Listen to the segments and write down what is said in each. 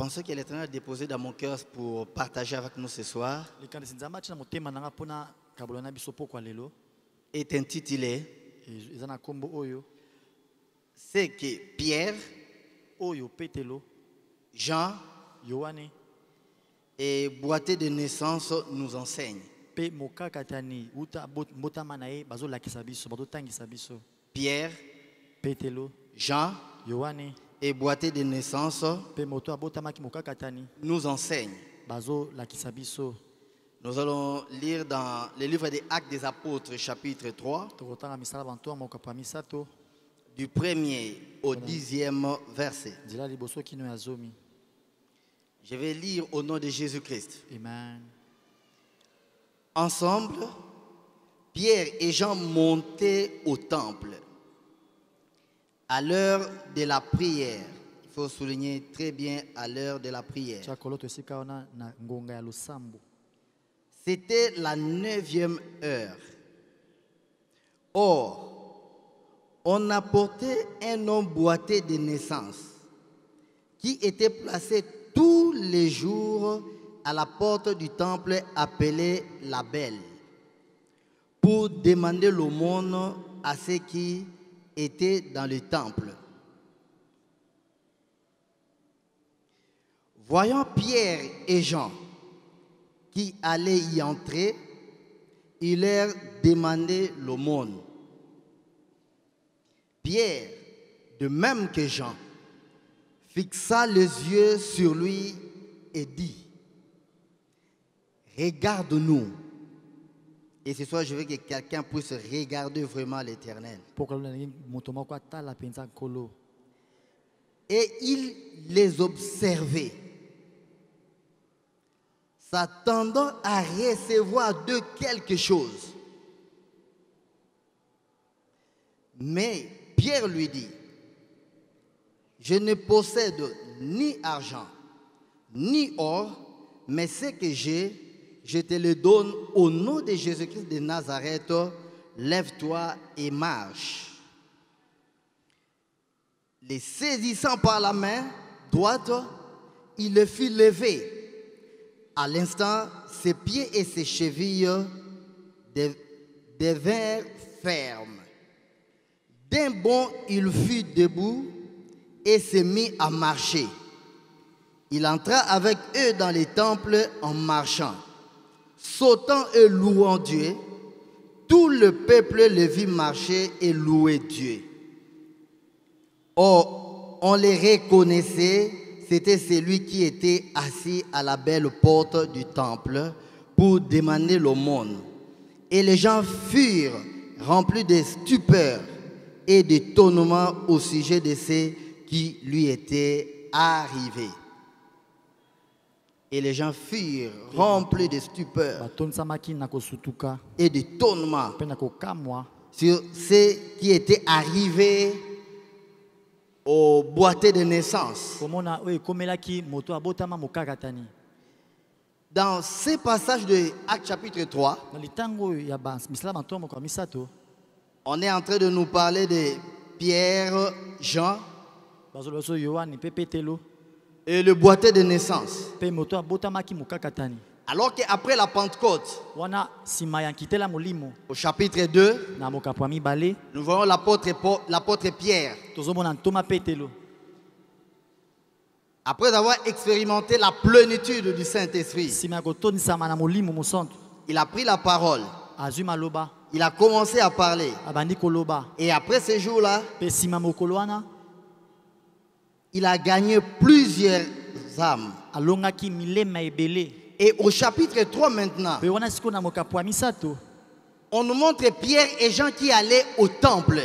ce que l'Éternel a déposé dans mon cœur pour partager avec nous ce soir est intitulé c'est que Pierre, Jean et boîtier de naissance nous enseignent. Pierre, Jean et boîtier de naissance nous enseignent. Nous allons lire dans le livre des Actes des Apôtres, chapitre 3, du 1er au 10e verset. Je vais lire au nom de Jésus-Christ. Amen. Ensemble, Pierre et Jean montaient au temple à l'heure de la prière. Il faut souligner très bien à l'heure de la prière. C'était la 9e heure. Or, on apportait un homme boiteux de naissance qui était placé tous les jours à la porte du temple appelé la Belle pour demander l'aumône à ceux qui étaient dans le temple. Voyant Pierre et Jean qui allaient y entrer, il leur demandait l'aumône. Pierre, de même que Jean, fixa les yeux sur lui et dit: regarde-nous. Et ce soir, je veux que quelqu'un puisse regarder vraiment l'Éternel. Et il les observait, s'attendant à recevoir de quelque chose. Mais Pierre lui dit: je ne possède ni argent, ni or, mais ce que j'ai, je te le donne au nom de Jésus-Christ de Nazareth. Lève-toi et marche. Les saisissant par la main droite, il le fit lever. À l'instant, ses pieds et ses chevilles devinrent fermes. D'un bond, il fut debout et se mit à marcher. Il entra avec eux dans les temples en marchant, sautant et louant Dieu. Tout le peuple le vit marcher et louer Dieu. Or, on les reconnaissait, c'était celui qui était assis à la belle porte du temple pour demander l'aumône. Et les gens furent remplis de stupeur et d'étonnement au sujet de ce qui lui était arrivé. Et les gens furent remplis de stupeur et d'étonnement sur ce qui était arrivé au boiteux de naissance. Dans ces passages de Actes chapitre 3, on est en train de nous parler de Pierre, Jean et le boiteux de naissance. Alors qu'après la Pentecôte, au chapitre 2, nous voyons l'apôtre Pierre. Après avoir expérimenté la plénitude du Saint-Esprit, il a pris la parole. Il a commencé à parler. Et après ce jour-là, il a gagné plusieurs âmes. Et au chapitre 3 maintenant, on nous montre Pierre et Jean qui allaient au temple.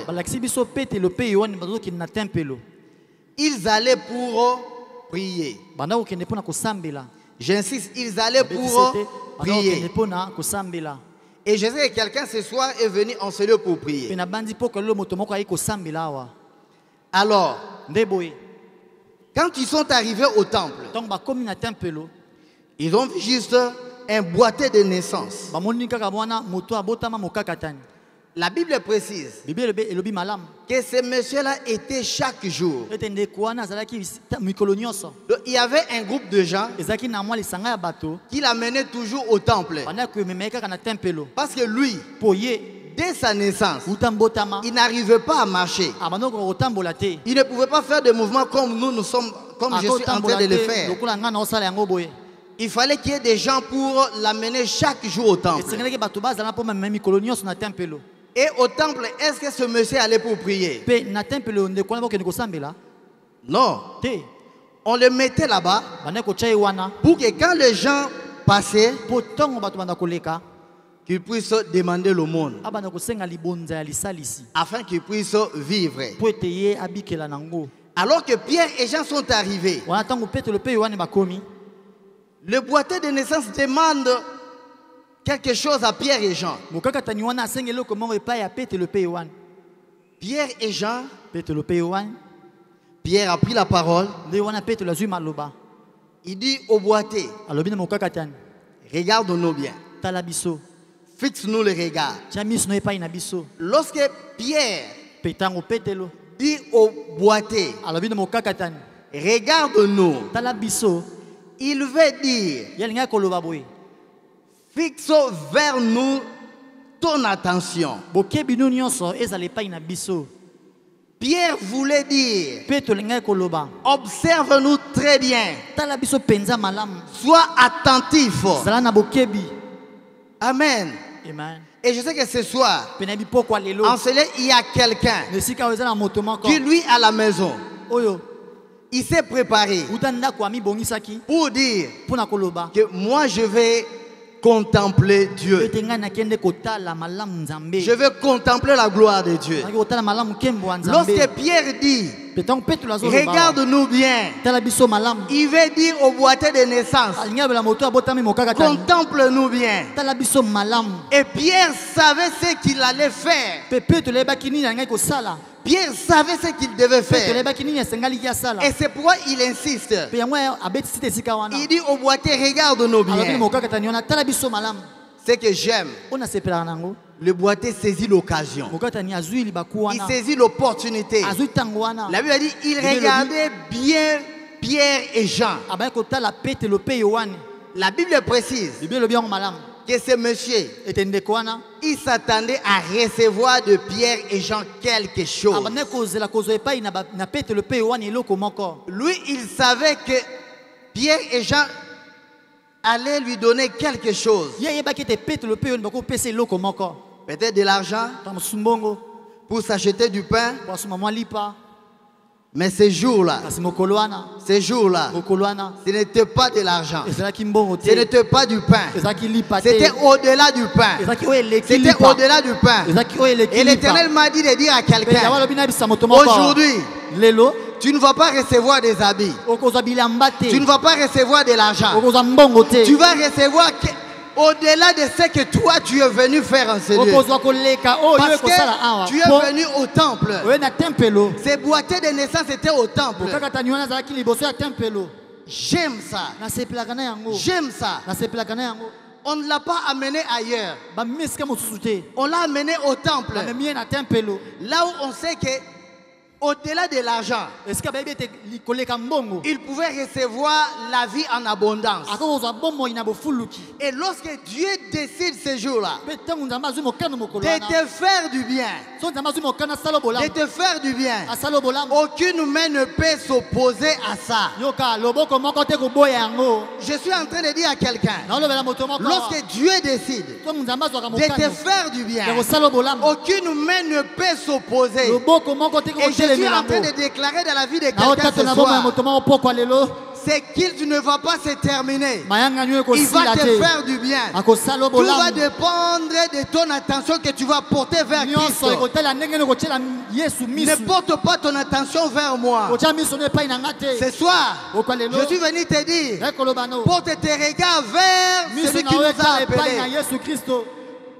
Ils allaient pour prier. J'insiste, ils allaient pour prier. Et je sais que quelqu'un ce soir est venu en ce lieu pour prier. Alors, quand ils sont arrivés au temple, ils ont vu juste un boiteux de naissance. La Bible précise que ce monsieur-là était chaque jour. Il y avait un groupe de gens qui l'amenaient toujours au temple. Parce que lui, dès sa naissance, il n'arrivait pas à marcher. Il ne pouvait pas faire des mouvements comme nous sommes, comme je suis en train de le faire. Il fallait qu'il y ait des gens pour l'amener chaque jour au temple. Et au temple, est-ce que ce monsieur allait pour prier? Non. On le mettait là-bas pour que quand les gens passaient, qu'ils puissent demander l'aumône afin qu'ils puissent vivre. Alors que Pierre et Jean sont arrivés, le boiteux de naissance demande quelque chose à Pierre et Jean. Pierre et Jean, Pierre a pris la parole. Il dit au boiteux, regarde-nous bien. Fixe-nous le regard. Lorsque Pierre dit au boiteux, regarde-nous, il veut dire, fixe vers nous ton attention. Pierre voulait dire, observe-nous très bien. Sois attentif. Amen. Et je sais que ce soir, en cela, il y a quelqu'un qui, lui, à la maison, il s'est préparé pour dire que moi, je vais contempler Dieu. Je veux contempler la gloire de Dieu. Lorsque Pierre dit, regarde-nous bien, il veut dire au boiteux de naissance, contemple-nous bien. Et Pierre savait ce qu'il allait faire. Pierre savait ce qu'il devait faire. Et c'est pourquoi il insiste. Il dit au boiteux, regarde-nous bien. Ce que j'aime, le boiteux saisit l'occasion. Il saisit l'opportunité. La Bible a dit, il regardait bien Pierre et Jean. La Bible précise que ce monsieur, il s'attendait à recevoir de Pierre et Jean quelque chose. Lui, il savait que Pierre et Jean allaient lui donner quelque chose. Peut-être de l'argent pour s'acheter du pain. Mais ce jour-là, ce n'était pas de l'argent. Ce n'était pas du pain. C'était au-delà du pain. C'était au-delà du pain. Et l'Éternel m'a dit de dire à quelqu'un, aujourd'hui, tu ne vas pas recevoir des habits. Tu ne vas pas recevoir de l'argent. Tu vas recevoir au-delà de ce que toi tu es venu faire en ce lieu. Parce que tu es venu au temple. Ces boiteux de naissance étaient au temple. J'aime ça. J'aime ça. On ne l'a pas amené ailleurs. On l'a amené au temple. Là où on sait que au-delà de l'argent, il pouvait recevoir la vie en abondance. Et lorsque Dieu décide ce jour-là de te faire du bien, aucune main ne peut s'opposer à ça. Je suis en train de dire à quelqu'un, lorsque Dieu décide de te faire du bien, aucune main ne peut s'opposer. Et je suis en train de déclarer dans la vie de quelqu'un ce soir, c'est qu'il ne va pas se terminer. Il va te faire du bien. Tout va dépendre de ton attention que tu vas porter vers Christ. Ne porte pas ton attention vers moi. Ce soir, je suis venu te dire, porte tes regards vers celui qui nous a appelés.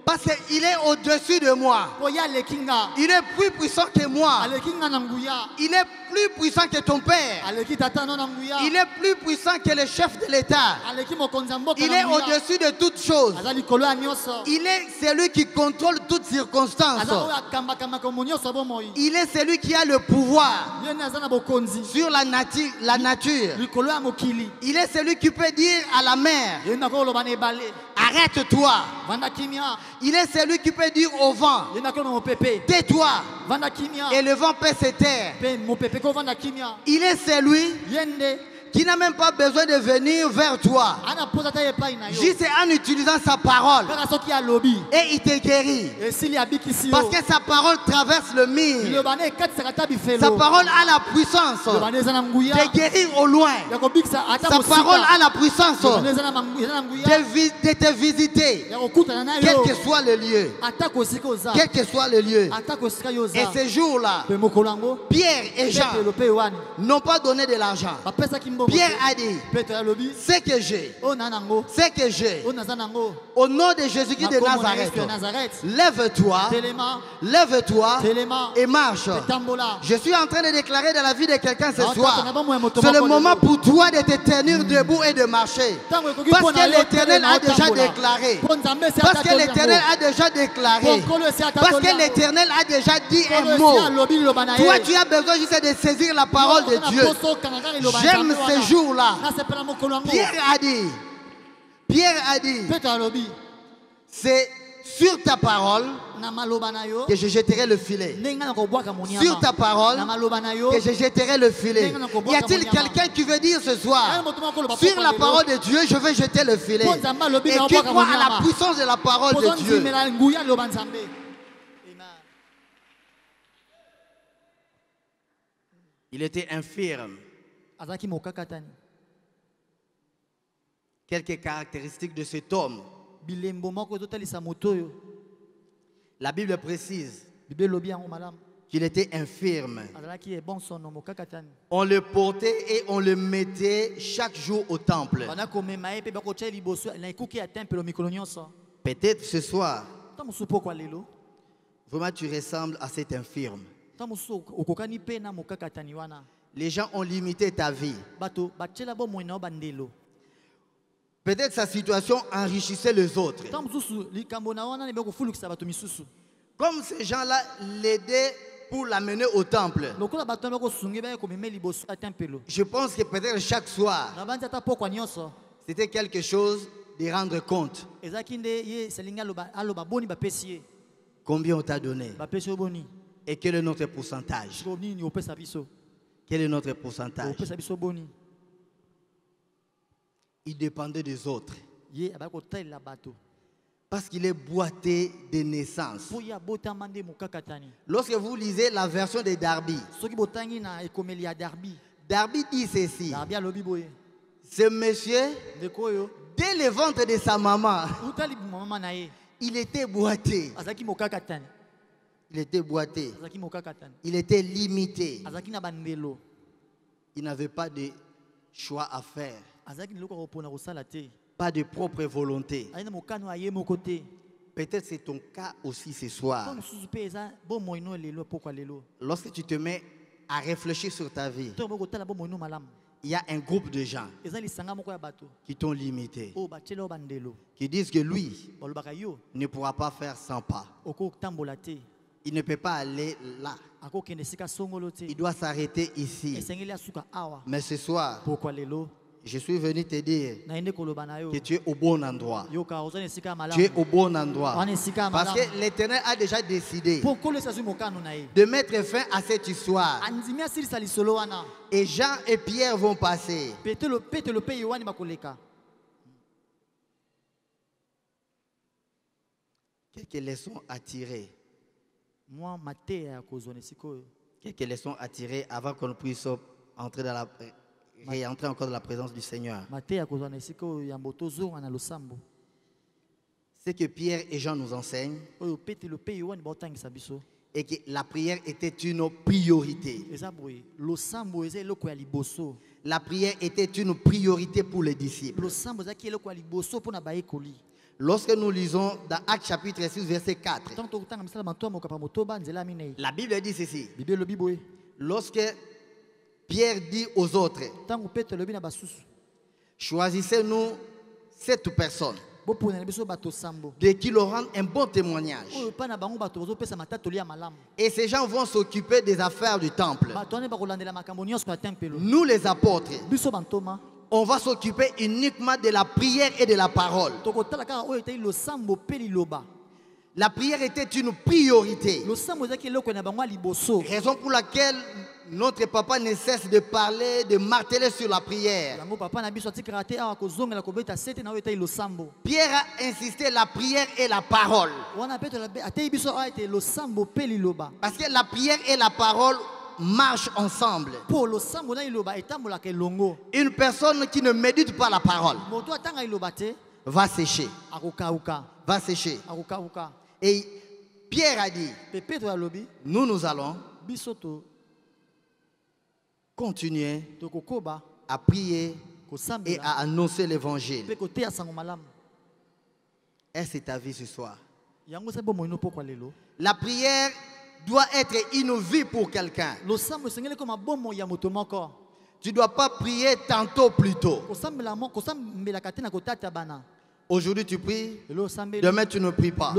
Parce qu'il est au-dessus de moi. Il est plus puissant que moi. Il est plus puissant que ton père. Il est plus puissant que le chef de l'État. Il est au-dessus de toutes choses. Il est celui qui contrôle toutes circonstances. Il est celui qui a le pouvoir sur la nature. Il est celui qui peut dire à la mer, arrête-toi. Il est celui qui peut dire au vent, tais-toi. Et le vent peut se taire. Il est celui qui n'a même pas besoin de venir vers toi. Juste en utilisant sa parole. Et il te guérit. Parce que sa parole traverse le mur. Sa parole a la puissance de guérir au loin. Sa parole a la puissance de te visiter. Quel que soit le lieu. Quel que soit le lieu. Et ce jour-là, Pierre et Jean n'ont pas donné de l'argent. Pierre a dit, ce que j'ai, au nom de Jésus-Christ de Nazareth, lève-toi et marche. Je suis en train de déclarer dans la vie de quelqu'un ce soir, c'est le moment pour toi de te tenir debout et de marcher. Parce que l'Éternel a déjà déclaré. Parce que l'Éternel a déjà déclaré. Parce que l'Éternel a déjà dit un mot. Toi, tu as besoin juste de saisir la parole de Dieu. J'aime ce jour-là. Pierre a dit, c'est sur ta parole que je jetterai le filet. Sur ta parole que je jetterai le filet. Y a-t-il quelqu'un qui veut dire ce soir, sur la parole de Dieu, je vais jeter le filet? Et qui croit à la puissance de la parole de Dieu? Il était infirme. Quelques caractéristiques de cet homme. La Bible précise qu'il était infirme. On le portait et on le mettait chaque jour au temple. Peut-être ce soir, vraiment tu ressembles à cet infirme. Les gens ont limité ta vie. Peut-être sa situation enrichissait les autres. Comme ces gens-là l'aidaient pour l'amener au temple. Je pense que peut-être chaque soir, c'était quelque chose de rendre compte. Combien on t'a donné? Et quel est notre pourcentage? Quel est notre pourcentage? Il dépendait des autres. Parce qu'il est boité de naissance. Lorsque vous lisez la version de Darby, Darby dit ceci. Ce monsieur, dès le ventre de sa maman, il était boité. Il était boité. Il était limité. Il n'avait pas de choix à faire. Pas de propre volonté. Peut-être c'est ton cas aussi ce soir. Lorsque tu te mets à réfléchir sur ta vie, il y a un groupe de gens qui t'ont limité, qui disent que lui ne pourra pas faire 100 pas. Il ne peut pas aller là. Il doit s'arrêter ici. Mais ce soir, je suis venu te dire que tu es au bon endroit. Tu es au bon endroit. Parce que l'Éternel a déjà décidé de mettre fin à cette histoire. Et Jean et Pierre vont passer. Quelques leçons à tirer. Quelques leçons à tirer avant qu'on puisse entrer dans la réentrer encore dans la présence du Seigneur. C'est que Pierre et Jean nous enseignent et que la prière était une priorité. La prière était une priorité pour les disciples. Lorsque nous lisons dans Actes chapitre 6, verset 4, la Bible dit ceci. Lorsque Pierre dit aux autres, choisissez-nous 7 personnes de qui leur rendre un bon témoignage. Et ces gens vont s'occuper des affaires du temple. Nous les apôtres, on va s'occuper uniquement de la prière et de la parole. La prière était une priorité. Raison pour laquelle notre papa ne cesse de parler, de marteler sur la prière. Pierre a insisté la prière et la parole. Parce que la prière et la parole marchent ensemble. Une personne qui ne médite pas la parole va sécher. Va sécher. Et Pierre a dit, nous allons continuer à prier et à annoncer l'évangile. Est-ce ta vie ce soir? La prière doit être une vie pour quelqu'un. Tu ne dois pas prier tantôt plus tôt. Aujourd'hui tu pries, demain tu ne pries pas.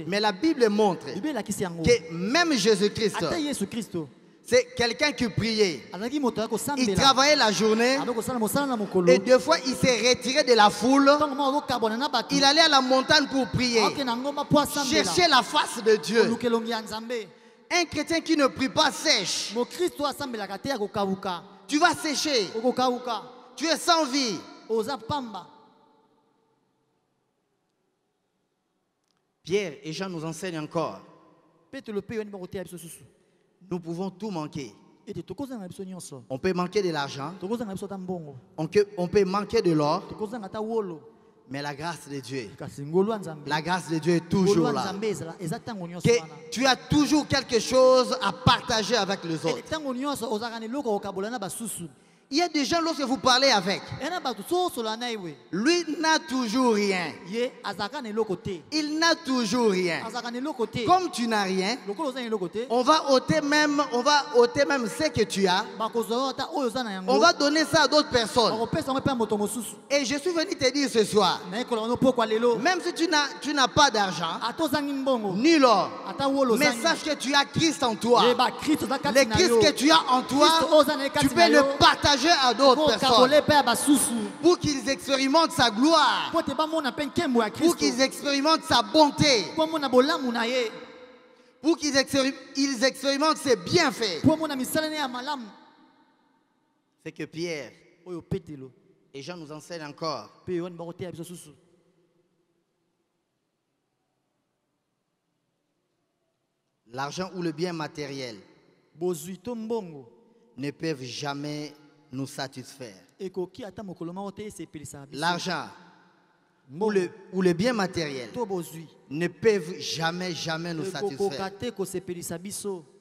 Mais la Bible montre que même Jésus-Christ, c'est quelqu'un qui priait. Il travaillait la journée et deux fois il s'est retiré de la foule. Il allait à la montagne pour prier, chercher la face de Dieu. Un chrétien qui ne prie pas sèche. Tu vas sécher. Tu es sans vie. Pierre et Jean nous enseignent encore. Nous pouvons tout manquer. On peut manquer de l'argent. On peut manquer de l'or. Mais la grâce de Dieu, est toujours là. Que tu as toujours quelque chose à partager avec les autres. Il y a des gens, lorsque vous parlez avec, lui n'a toujours rien. Il n'a toujours rien. Comme tu n'as rien, on va ôter même ce que tu as. On va donner ça à d'autres personnes. Et je suis venu te dire ce soir, même si tu n'as pas d'argent, ni l'or, mais sache que tu as Christ en toi. Le Christ que tu as en toi, tu peux le partager à d'autres personnes pour qu'ils expérimentent sa gloire, pour qu'ils expérimentent sa bonté, pour qu'ils expérimentent ses bienfaits. C'est que Pierre et Jean nous enseignent encore. L'argent ou le bien matériel ne peuvent jamais nous satisfaire. L'argent ou le bien matériel ne peuvent jamais nous satisfaire.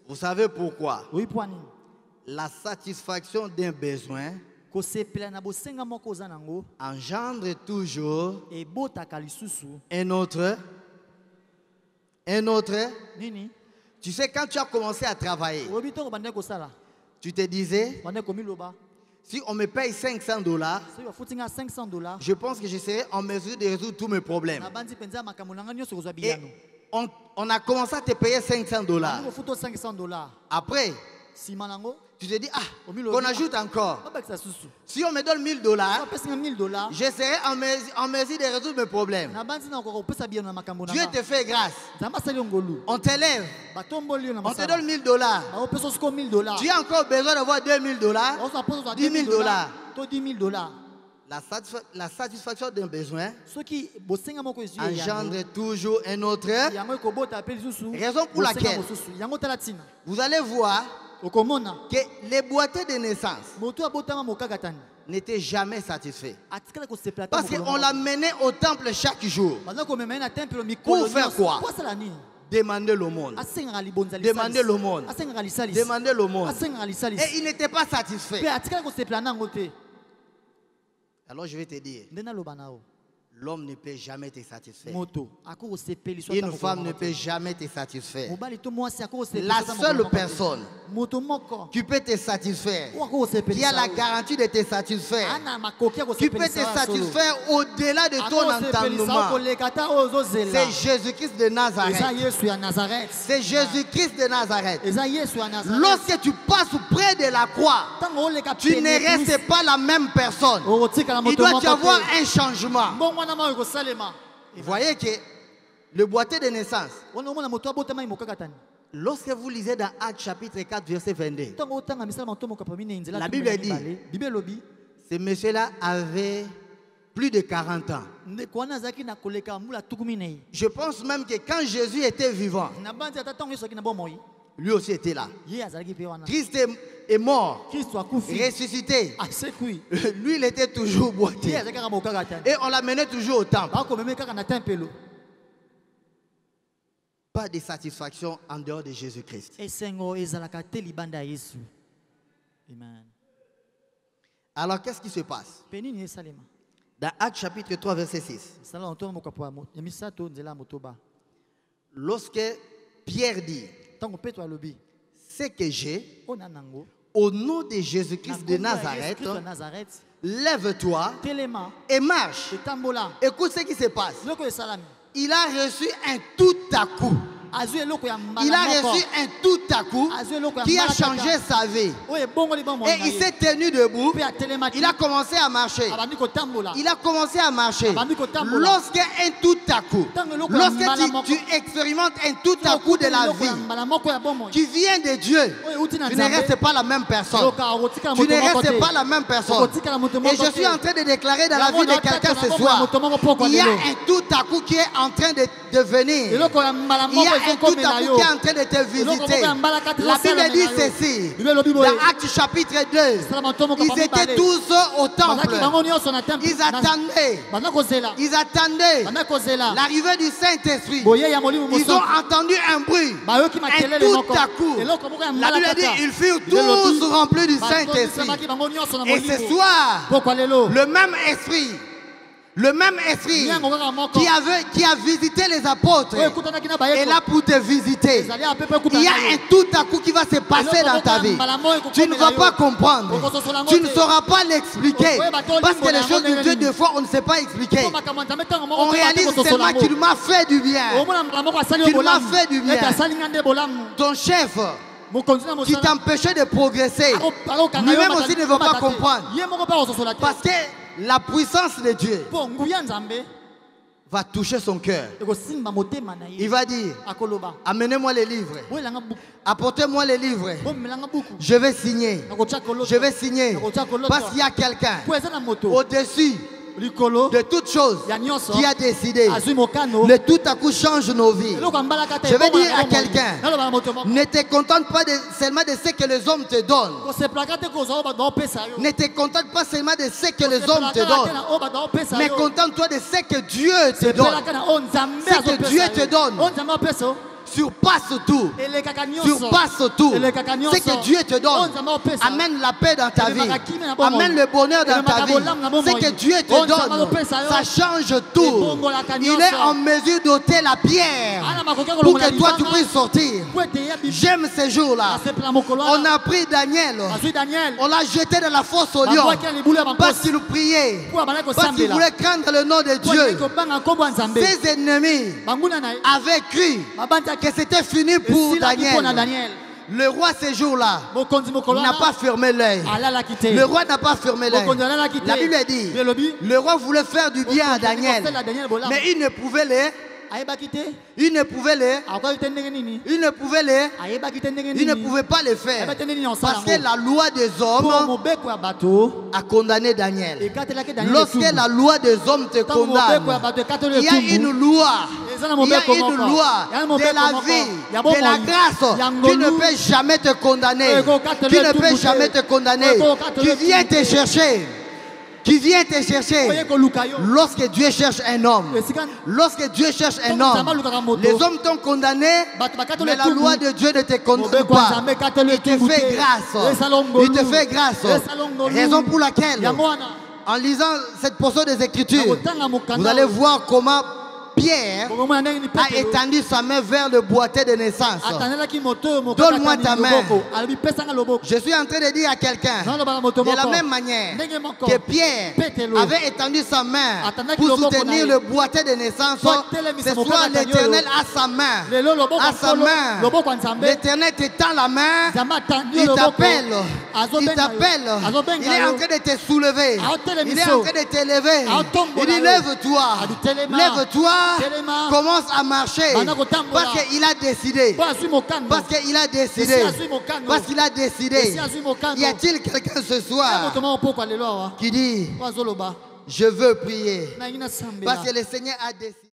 Vous savez pourquoi? La satisfaction d'un besoin engendre toujours un autre. Tu sais, quand tu as commencé à travailler, tu te disais, si on me paye $500, je pense que je serai en mesure de résoudre tous mes problèmes. Et on a commencé à te payer $500. Après, tu te dis, qu'on ajoute encore. Si on me donne $1000, je serai en mesure de résoudre mes problèmes. Dieu te fait grâce. On t'élève. On te donne $1000. Tu as encore besoin d'avoir $2000, $10,000. La satisfaction d'un besoin engendre toujours un autre. Raison pour laquelle vous allez voir que les boîtiers de naissance n'étaient jamais satisfaits. Parce qu'on l'a mené au temple chaque jour. Pour faire quoi? Demander le monde. Demander le monde. Demander le monde. Et il n'était pas satisfait. Alors je vais te dire, L'homme ne peut jamais te satisfaire. Une Une femme ne peut jamais te satisfaire. La La seule personne qui peut te satisfaire, qui a la garantie de te satisfaire, qui peut te satisfaire au-delà de ton entendement, c'est Jésus-Christ de Nazareth. C'est Jésus-Christ de Nazareth. Lorsque tu passes près de la croix, tu ne restes pas la même personne. Il doit y avoir un changement. Vous voyez que le boîtier de naissance, lorsque vous lisez dans Actes chapitre 4, verset 22, la Bible dit, ce monsieur-là avait plus de 40 ans. Je pense même que quand Jésus était vivant, lui aussi était là. Christ est mort, ressuscité. Lui, il était toujours boité. Et on l'amenait toujours au temple. Pas de satisfaction en dehors de Jésus-Christ. Alors, qu'est-ce qui se passe? Dans Actes chapitre 3, verset 6. Lorsque Pierre dit, c'est que j'ai, au nom de Jésus-Christ de Nazareth, lève-toi et marche. Écoute ce qui se passe. Il a reçu un tout à coup. Il a reçu un tout à coup qui a changé sa vie. Et il s'est tenu debout. Il a commencé à marcher. Il a commencé à marcher. Lorsque un tout à coup, lorsque tu expérimentes un tout à coup de la vie qui vient de Dieu, tu ne restes pas la même personne. Tu ne restes pas la même personne. Et je suis en train de déclarer dans la vie de quelqu'un ce soir, il y a un tout à coup qui est en train de venir. Il y a un tout à coup qui est en train de te visiter. La Bible dit ceci. Dans Actes chapitre 2, ils étaient tous au temple. Ils attendaient l'arrivée du Saint-Esprit. Ils ont entendu un bruit, un tout à coup. La Bible dit ils furent tous remplis du Saint-Esprit. Et ce soir, le même esprit qui a visité les apôtres est là pour te visiter. Il y a un tout à coup qui va se passer dans ta vie. Tu ne vas pas comprendre. Tu ne sauras pas l'expliquer. Parce que les choses de Dieu, des fois, on ne sait pas expliquer. On réalise seulement qu'il m'a fait du bien. Qu'il m'a fait du bien. Ton chef qui t'empêchait de progresser, lui-même aussi ne veut pas comprendre. Parce que la puissance de Dieu va toucher son cœur. Il va dire, amenez-moi les livres. Apportez-moi les livres. Je vais signer. Je vais signer. Parce qu'il y a quelqu'un au-dessus de toute chose qui a décidé de tout à coup change nos vies. Je vais dire à quelqu'un, ne te contente pas seulement de ce que les hommes te donnent. Ne te contente pas seulement de ce que les hommes te donnent, mais contente-toi de ce que Dieu te donne. Ce que Dieu te donne surpasse tout. Surpasse tout. Ce que Dieu te donne amène la paix dans ta vie. Amène le bonheur dans ta vie. Ce que Dieu te donne, ça change tout. Il est en mesure d'ôter la pierre pour que toi tu puisses sortir. J'aime ces jours-là. On a pris Daniel. On l'a jeté dans la fosse au lion. Parce qu'il priait. Parce qu'il voulait craindre le nom de Dieu. Ses ennemis avaient cru que c'était fini pour Daniel. Le roi ces jours-là n'a pas fermé l'œil. Le roi n'a pas fermé l'œil. La Bible dit, le roi voulait faire du bien à Daniel, mais il ne pouvait pas le faire. Parce que la loi des hommes a condamné Daniel. Lorsque la loi des hommes te condamne, il y a une loi. Il y a une loi de la vie, de la grâce qui ne peut jamais te condamner. Qui ne peut jamais te condamner. Qui vient te chercher. Qui vient te chercher. Lorsque Dieu cherche un homme, les hommes t'ont condamné, mais la loi de Dieu ne te condamne pas. Il te fait grâce. Il te fait grâce. Raison pour laquelle En lisant cette portion des Écritures, vous allez voir comment Pierre a étendu sa main vers le boîtier de naissance. Donne-moi ta main. Je suis en train de dire à quelqu'un, de la même manière que Pierre avait étendu sa main pour soutenir le boîtier de naissance, ce soir l'Éternel a sa main. À sa main. L'Éternel t'étend la main. Il t'appelle. Il t'appelle. Il est en train de te soulever. Il est en train de t'élever. Il dit lève-toi. Lève-toi. Commence à marcher. Parce qu'il a décidé. Parce qu'il a décidé. Parce qu'il a décidé. Y a-t-il quelqu'un ce soir qui dit je veux prier parce que le Seigneur a décidé?